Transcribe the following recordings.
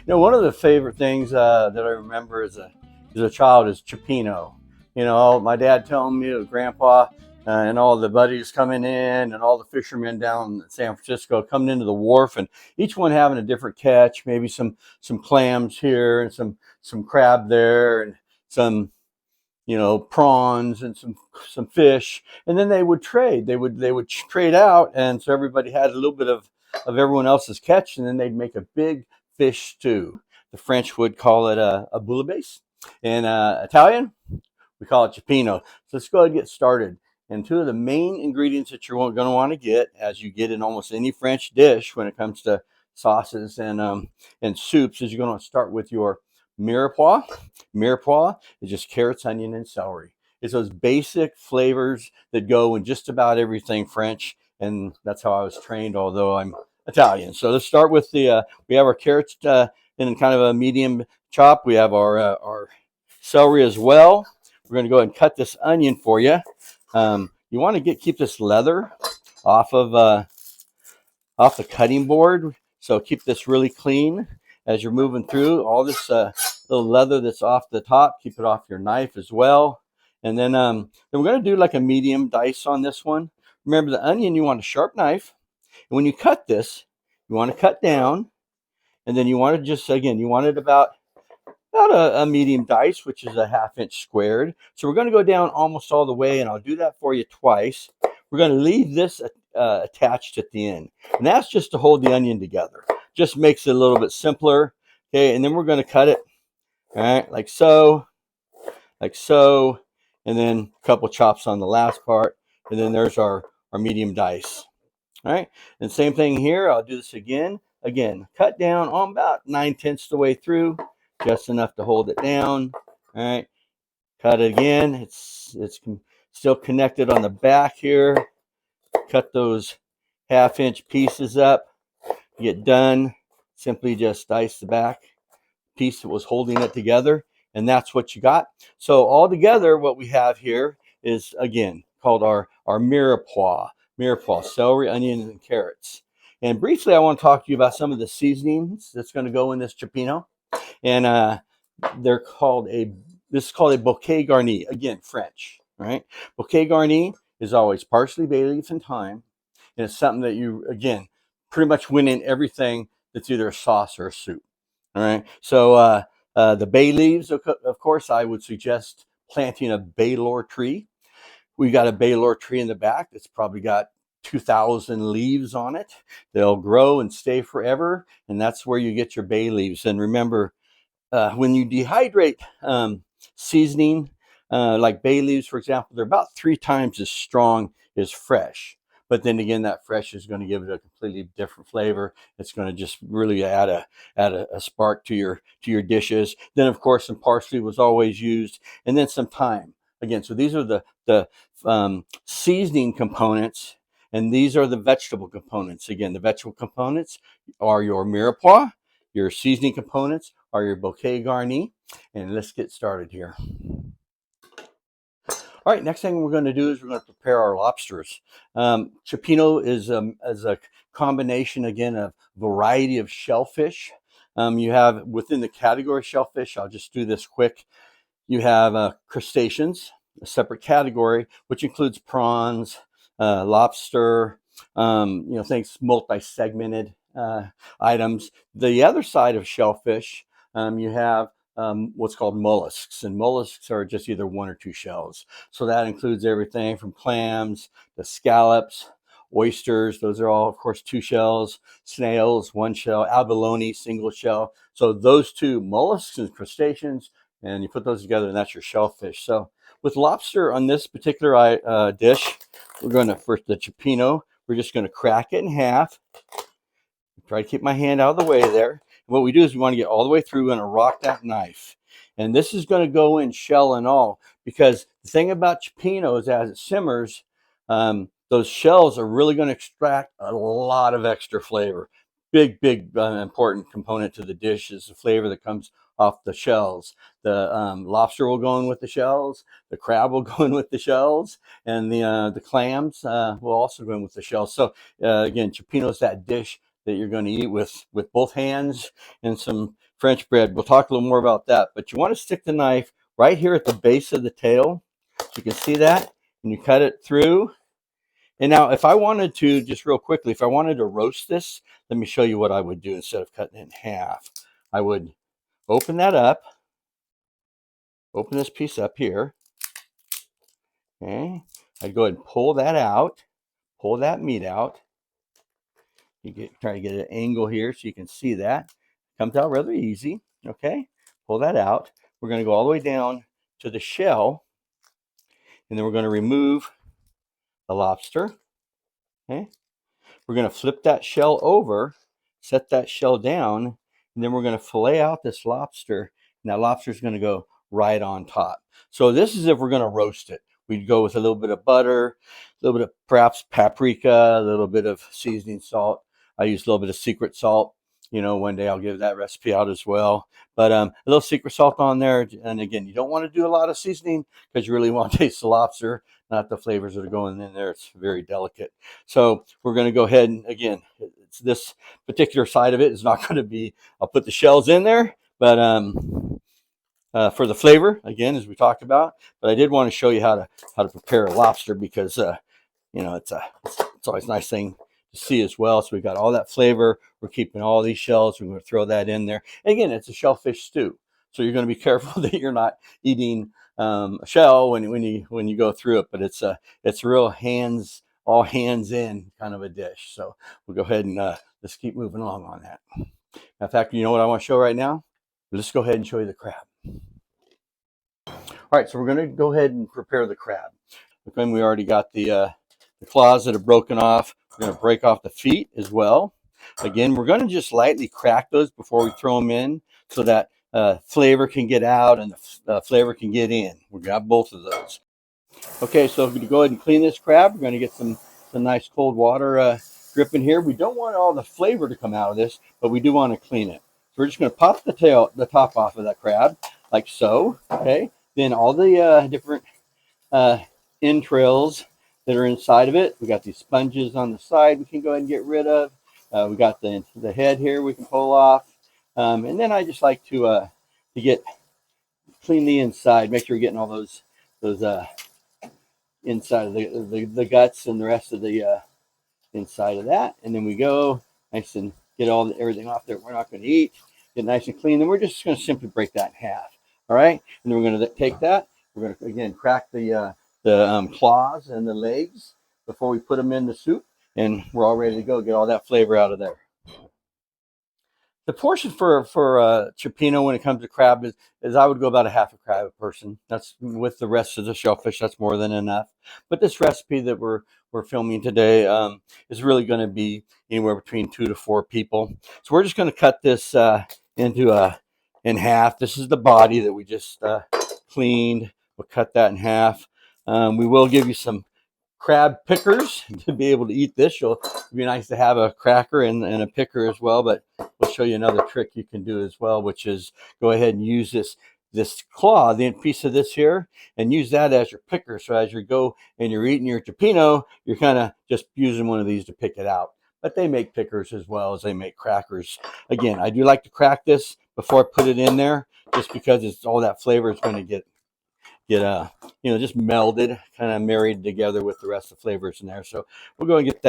One of the favorite things that I remember as a child is Cioppino. My dad telling me of Grandpa and all the buddies coming in and all the fishermen down in San Francisco coming into the wharf and each one having a different catch, maybe some clams here and some crab there and some prawns and some fish, and then they would trade. They would trade out, and so everybody had a little bit of everyone else's catch, and then they'd make a big fish stew. The French would call it a bouillabaisse, and Italian we call it cioppino. So let's go ahead and get started. And two of the main ingredients that you're going to want to get, as you get in almost any French dish when it comes to sauces and soups, is you're going to start with your mirepoix. Mirepoix is just carrots, onion, and celery. It's those basic flavors that go in just about everything French, and that's how I was trained, although I'm Italian. So let's start with we have our carrots in kind of a medium chop. We have our celery as well. We're going to go ahead and cut this onion for you. You want to keep this leather off the cutting board, so keep this really clean as you're moving through. All this little leather that's off the top, keep it off your knife as well. And then we're going to do like a medium dice on this one. Remember, the onion, you want a sharp knife. And when you cut this, you want to cut down, and then you want to just, again, you want it about a medium dice, which is a 1/2 inch squared. So we're going to go down almost all the way, and I'll do that for you twice. We're going to leave this attached at the end, and that's just to hold the onion together. Just makes it a little bit simpler. Okay, and then we're going to cut it, all right, like so, and then a couple chops on the last part, and then there's our medium dice. All right, and same thing here. I'll do this again. Again, cut down on about 9/10 the way through, just enough to hold it down. All right, cut it again. It's still connected on the back here. Cut those 1/2 inch pieces up. Get done. Simply just dice the back piece that was holding it together, and that's what you got. So all together, what we have here is, again, called our mirepoix. Mirepoix, celery, onions, and carrots. And briefly, I want to talk to you about some of the seasonings that's going to go in this cioppino. And this is called a bouquet garni, again, French, right? Bouquet garni is always parsley, bay leaf, and thyme. And it's something that you, again, pretty much win in everything that's either a sauce or a soup. All right. So the bay leaves, of course, I would suggest planting a baylor tree. We got a baylor tree in the back that's probably got 2,000 leaves on it. They'll grow and stay forever, and that's where you get your bay leaves. And remember, when you dehydrate seasoning, like bay leaves, for example, they're about 3 times as strong as fresh. But then again, that fresh is going to give it a completely different flavor. It's going to just really add a spark to your dishes. Then, of course, some parsley was always used, and then some thyme. Again, so these are the seasoning components, and these are the vegetable components. Again, the vegetable components are your mirepoix. Your seasoning components are your bouquet garni. And let's get started here. All right, next thing we're going to do is we're going to prepare our lobsters. Cioppino is a combination, again, of variety of shellfish. You have, within the category shellfish, I'll just do this quick. You have crustaceans, a separate category, which includes prawns, lobster, things multi-segmented items. The other side of shellfish, you have what's called mollusks, and mollusks are just either 1 or 2 shells. So that includes everything from clams to scallops, oysters. Those are all, of course, 2 shells. Snails, 1 shell. Abalone, single shell. So those 2, mollusks and crustaceans, and you put those together, and that's your shellfish. So with lobster on this particular dish, we're going to, first, the cioppino, we're just going to crack it in half. Try to keep my hand out of the way there. And what we do is we want to get all the way through and rock that knife. And this is going to go in shell and all, because the thing about cioppino is as it simmers, those shells are really going to extract a lot of extra flavor. Big important component to the dish is the flavor that comes off the shells. The lobster will go in with the shells. The crab will go in with the shells, and the clams will also go in with the shells. So again, cioppino is that dish that you're going to eat with both hands and some French bread. We'll talk a little more about that, but you want to stick the knife right here at the base of the tail. You can see that, and you cut it through. And now if I wanted to, just real quickly, if I wanted to roast this, let me show you what I would do instead of cutting it in half. I would open that up, open this piece up here. Okay, I'd go ahead and pull that out, pull that meat out. You try to get an angle here so you can see that. Comes out rather easy. Okay, pull that out. We're going to go all the way down to the shell, and then we're going to remove the lobster. Okay, we're going to flip that shell over, set that shell down, and then we're going to fillet out this lobster. And that lobster is going to go right on top. So this is if we're going to roast it. We'd go with a little bit of butter, a little bit of perhaps paprika, a little bit of seasoning salt. I use a little bit of secret salt. You know, one day I'll give that recipe out as well. But a little secret salt on there. And again, you don't want to do a lot of seasoning because you really want to taste the lobster, not the flavors that are going in there. It's very delicate. So we're going to go ahead and, again, this particular side of it is not going to be, I'll put the shells in there, but for the flavor, again, as we talked about. But I did want to show you how to prepare a lobster because, you know, it's always a nice thing to see as well. So we've got all that flavor. We're keeping all these shells. We're going to throw that in there. And again, it's a shellfish stew. So you're going to be careful that you're not eating a shell when you go through it. But it's real all hands in kind of a dish. So we'll go ahead and let's keep moving along on that. In fact, you know what I want to show right now? Let's go ahead and show you the crab. All right, so we're going to go ahead and prepare the crab. Again, we already got the claws that are broken off. We're going to break off the feet as well. Again, we're going to just lightly crack those before we throw them in so that flavor can get out and the flavor can get in. We've got both of those. Okay, so to go ahead and clean this crab, we're going to get some nice cold water dripping here. We don't want all the flavor to come out of this, but we do want to clean it. So we're just going to pop the top off of that crab, like so. Okay, then all the different entrails that are inside of it. We got these sponges on the side we can go ahead and get rid of. We got the head here we can pull off. And then I just like to clean the inside, make sure we're getting all those inside of the guts and the rest of the inside of that. And then we go nice and get everything off there we're not going to eat, get nice and clean. Then we're just going to simply break that in half. All right, and then we're going to take that. We're going to again crack the claws and the legs before we put them in the soup, and we're all ready to go. Get all that flavor out of there. The portion for cioppino when it comes to crab is I would go about a half a crab a person. That's with the rest of the shellfish. That's more than enough. But this recipe that we're filming today is really going to be anywhere between 2 to 4 people. So we're just going to cut this in half. This is the body that we just cleaned. We'll cut that in half. We will give you some crab pickers to be able to eat this. It'd be nice to have a cracker and a picker as well, but we'll show you another trick you can do as well, which is go ahead and use this claw, the piece of this here, and use that as your picker. So as you go and you're eating your cioppino, you're kind of just using one of these to pick it out. But they make pickers as well as they make crackers. Again, I do like to crack this before I put it in there, just because it's all that flavor is going to get just melded, kind of married together with the rest of the flavors in there. So we'll go and get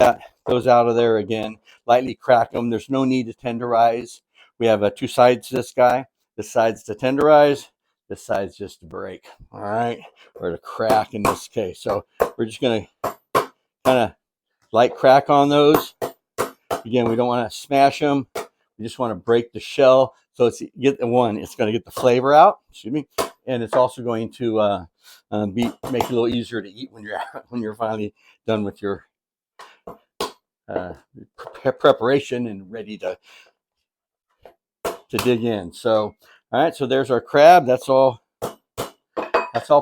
those out of there again, lightly crack them. There's no need to tenderize. We have 2 sides to this guy. This side's to tenderize. This side's just to break. All right, or to crack in this case. So we're just going to kind of light crack on those. Again, we don't want to smash them. We just want to break the shell. So it's going to get the flavor out. Excuse me. And it's also going to make it a little easier to eat when you're finally done with your preparation and ready to dig in. So, all right, so there's our crab. That's all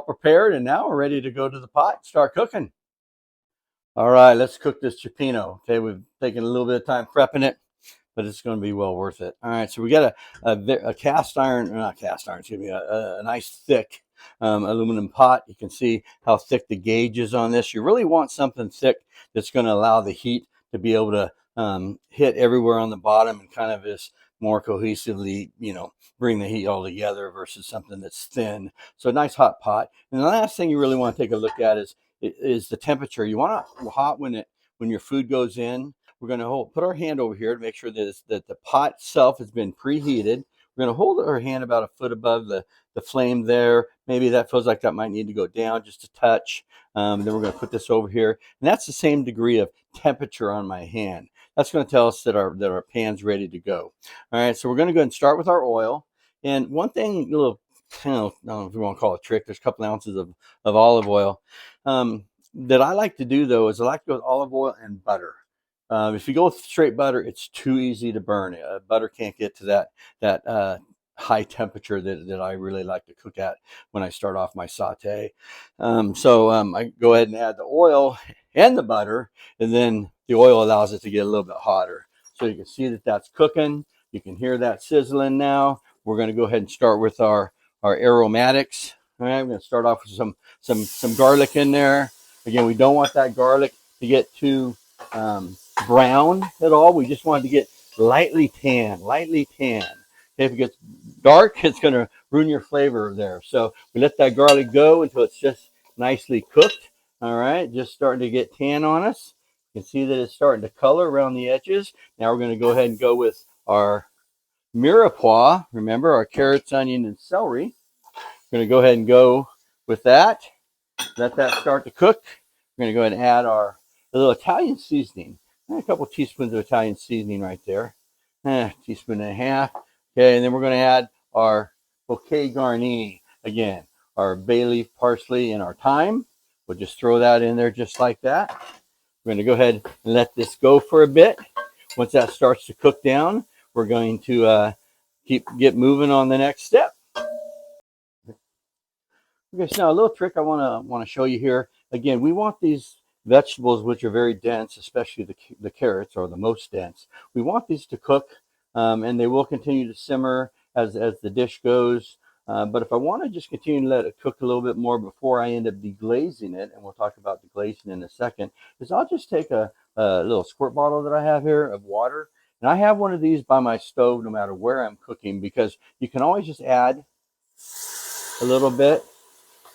prepared, and now we're ready to go to the pot and start cooking. All right, let's cook this cioppino. Okay, we've taken a little bit of time prepping it, but it's going to be well worth it. All right, so we got a cast iron, not cast iron, excuse me, a nice thick aluminum pot. You can see how thick the gauge is on this. You really want something thick that's going to allow the heat to be able to hit everywhere on the bottom and kind of is more cohesively, bring the heat all together versus something that's thin. So a nice hot pot. And the last thing you really want to take a look at is the temperature. You want it hot when your food goes in. We're going to put our hand over here to make sure that the pot itself has been preheated. We're going to hold our hand about a foot above the flame there. Maybe that feels like that might need to go down just a touch. Then we're going to put this over here. And that's the same degree of temperature on my hand. That's going to tell us that our pan's ready to go. All right, so we're going to go ahead and start with our oil. And one thing, a little, I don't know if you want to call it a trick, there's a couple ounces of olive oil. That I like to do, though, is I like to go with olive oil and butter. If you go with straight butter, it's too easy to burn. Butter can't get to that high temperature that I really like to cook at when I start off my saute. So I go ahead and add the oil and the butter, and then the oil allows it to get a little bit hotter. So you can see that that's cooking. You can hear that sizzling now. We're going to go ahead and start with our aromatics. All right, I'm going to start off with some garlic in there. Again, we don't want that garlic to get too brown at all. We just want it to get lightly tan. Okay, if it gets dark, it's going to ruin your flavor there. So we let that garlic go until it's just nicely cooked. All right, just starting to get tan on us. You can see that it's starting to color around the edges. Now we're going to go ahead and go with our mirepoix. Remember, our carrots, onion, and celery. We're going to go ahead and go with that. Let that start to cook. We're going to go ahead and add a little Italian seasoning. A couple teaspoons of Italian seasoning right there. Teaspoon and a half. Okay, and then we're going to add our bouquet garni. Again, our bay leaf, parsley, and our thyme. We'll just throw that in there just like that. We're going to go ahead and let this go for a bit. Once that starts to cook down, we're going to get moving on the next step. Okay, so now a little trick I want to show you here. Again, we want these vegetables, which are very dense, especially the carrots are the most dense. We want these to cook, and they will continue to simmer as the dish goes. But if I want to just continue to let it cook a little bit more before I end up deglazing it, and we'll talk about deglazing in a second, is I'll just take a little squirt bottle that I have here of water, and I have one of these by my stove no matter where I'm cooking, because you can always just add a little bit.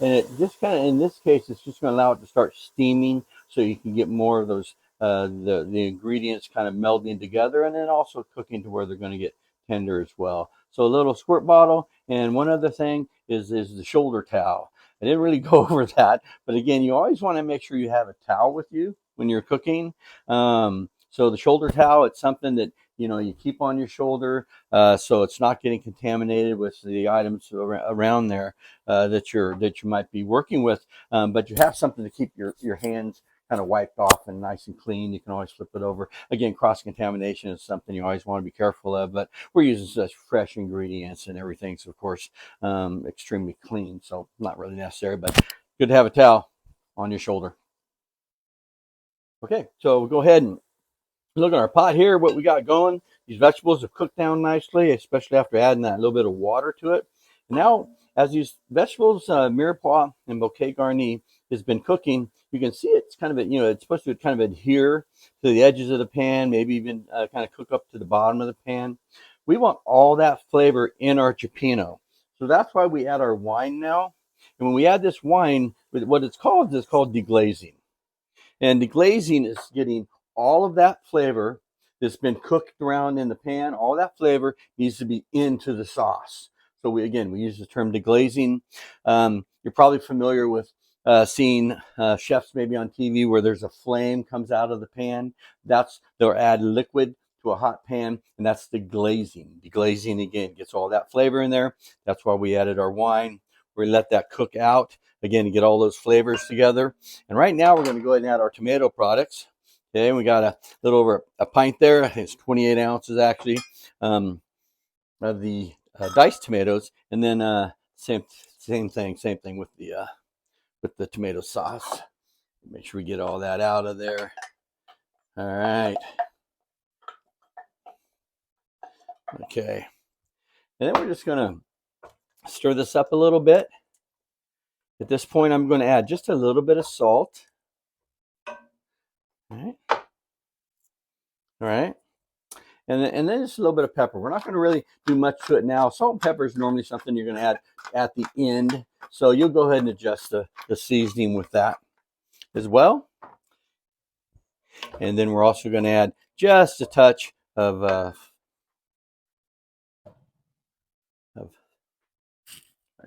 And it just kind of, in this case, it's just going to allow it to start steaming, so you can get more of those the ingredients kind of melding together, and then also cooking to where they're going to get tender as well. So a little squirt bottle, and one other thing is the shoulder towel. I didn't really go over that, but again, you always want to make sure you have a towel with you when you're cooking. So the shoulder towel, it's something that you keep on your shoulder, so it's not getting contaminated with the items around there that you might be working with. But you have something to keep your hands kind of wiped off and nice and clean. You can always flip it over. Again, cross-contamination is something you always want to be careful of, but we're using such fresh ingredients and everything, so of course extremely clean, so not really necessary, but good to have a towel on your shoulder. Okay, so we'll go ahead and look at our pot here, what we got going. These vegetables have cooked down nicely, especially after adding that little bit of water to it. And now, as these vegetables, mirepoix and bouquet garni, has been cooking, you can see it's kind of, it's supposed to kind of adhere to the edges of the pan, maybe even kind of cook up to the bottom of the pan. We want all that flavor in our cioppino. So that's why we add our wine now. And when we add this wine, what it's called is called deglazing. And deglazing is getting all of that flavor that's been cooked around in the pan. All that flavor needs to be into the sauce. So we use the term deglazing. You're probably familiar with seeing chefs maybe on TV where there's a flame comes out of the pan. They'll add liquid to a hot pan, and that's deglazing. Deglazing, again, gets all that flavor in there. That's why we added our wine. We let that cook out, again, to get all those flavors together. And right now we're going to go ahead and add our tomato products. Okay, we got a little over a pint there. I think it's 28 ounces actually of the diced tomatoes, and then same thing with the tomato sauce. Make sure we get all that out of there. All right. Okay, and then we're just going to stir this up a little bit. At this point, I'm going to add just a little bit of salt. All right. All right. And then just a little bit of pepper. We're not going to really do much to it now. Salt and pepper is normally something you're going to add at the end. So you'll go ahead and adjust the seasoning with that as well. And then we're also going to add just a touch of right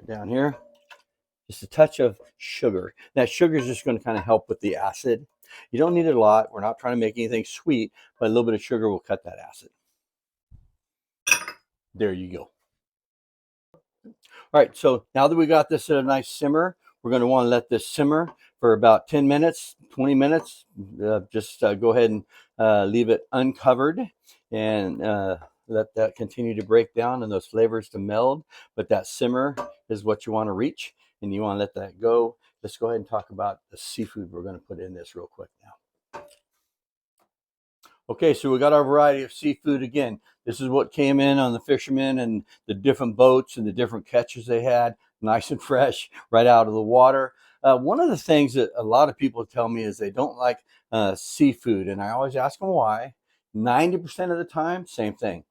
down here, just a touch of sugar. That sugar is just going to kind of help with the acid. You don't need it a lot. We're not trying to make anything sweet, but a little bit of sugar will cut that acid. There you go. All right, so now that we got this at a nice simmer, we're going to want to let this simmer for about 10 minutes, 20 minutes. Just go ahead and leave it uncovered and let that continue to break down and those flavors to meld. But that simmer is what you want to reach, and you want to let that go. Let's go ahead and talk about the seafood we're going to put in this real quick now. Okay, so we got our variety of seafood again. This is what came in on the fishermen and the different boats and the different catches they had, nice and fresh, right out of the water. One of the things that a lot of people tell me is they don't like seafood, and I always ask them why. 90% of the time, same thing,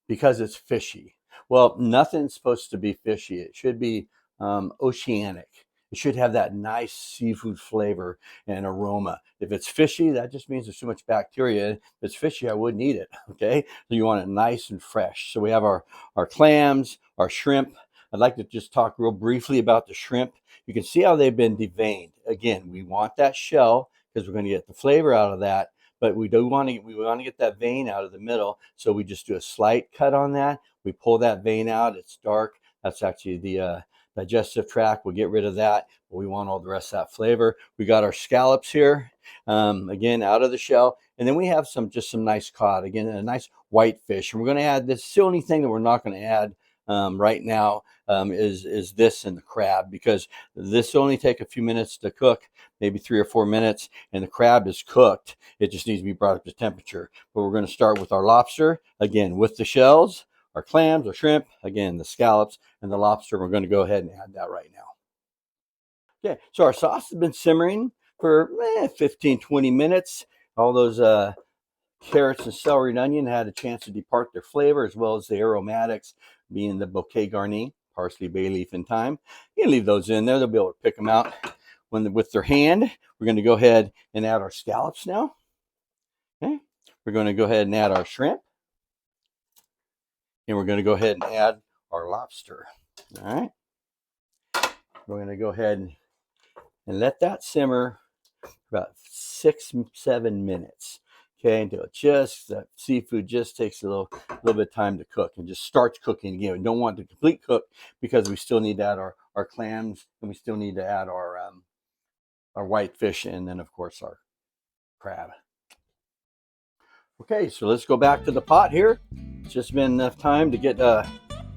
because it's fishy. Well, nothing's supposed to be fishy. It should be oceanic. It should have that nice seafood flavor and aroma. If it's fishy, that just means there's too much bacteria. If it's fishy, I wouldn't eat it, okay? So you want it nice and fresh. So we have our clams, our shrimp. I'd like to just talk real briefly about the shrimp. You can see how they've been deveined. Again, we want that shell because we're going to get the flavor out of that, but we want to get that vein out of the middle. So we just do a slight cut on that. We pull that vein out. It's dark. That's actually the digestive tract. We'll get rid of that, but we want all the rest of that flavor. We got our scallops here, again, out of the shell. And then we have some nice cod, again, a nice white fish. And we're going to add this. The only thing that we're not going to add right now is this and the crab, because this will only take a few minutes to cook, maybe 3 or 4 minutes, and the crab is cooked. It just needs to be brought up to temperature. But we're going to start with our lobster, again, with the shells, our clams, our shrimp, again, the scallops, and the lobster. We're going to go ahead and add that right now. Okay, so our sauce has been simmering for 15, 20 minutes. All those carrots and celery and onion had a chance to depart their flavor, as well as the aromatics, being the bouquet garni, parsley, bay leaf, and thyme. You can leave those in there. They'll be able to pick them out with their hand. We're going to go ahead and add our scallops now. Okay, we're going to go ahead and add our shrimp. And we're going to go ahead and add our lobster. All right. We're going to go ahead and let that simmer for about 6-7 minutes. Okay, until the seafood just takes a little bit of time to cook and just starts cooking again. We don't want it to complete cook because we still need to add our clams, and we still need to add our white fish, and then of course our crab. Okay, so let's go back to the pot here. It's just been enough time to get,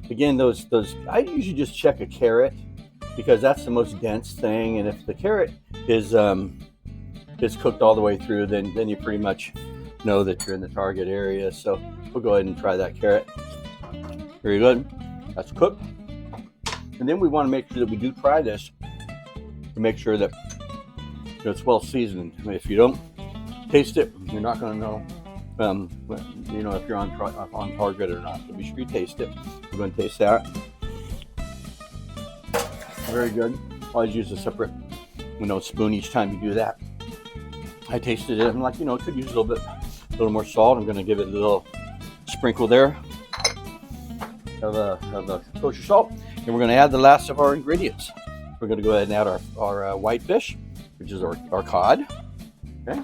again, those. I usually just check a carrot because that's the most dense thing. And if the carrot is cooked all the way through, then you pretty much know that you're in the target area. So we'll go ahead and try that carrot. Very good. That's cooked. And then we want to make sure that we do try this to make sure that it's well seasoned. I mean, if you don't taste it, you're not going to know. If you're on target or not. So be sure you taste it. We're going to taste that. Very good. Always use a separate, spoon each time you do that. I tasted it. I'm like, it could use a little more salt. I'm going to give it a little sprinkle there of kosher salt, and we're going to add the last of our ingredients. We're going to go ahead and add our white fish, which is our cod. Okay.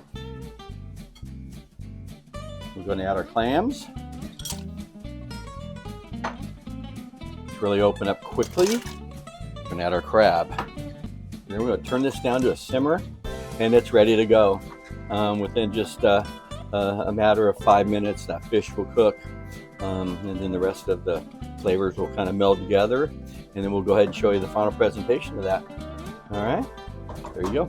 We're going to add our clams. Let's really open up quickly. We're going to add our crab. And then we're going to turn this down to a simmer, and it's ready to go. Within just a matter of 5 minutes, that fish will cook, and then the rest of the flavors will kind of meld together. And then we'll go ahead and show you the final presentation of that. All right, there you go.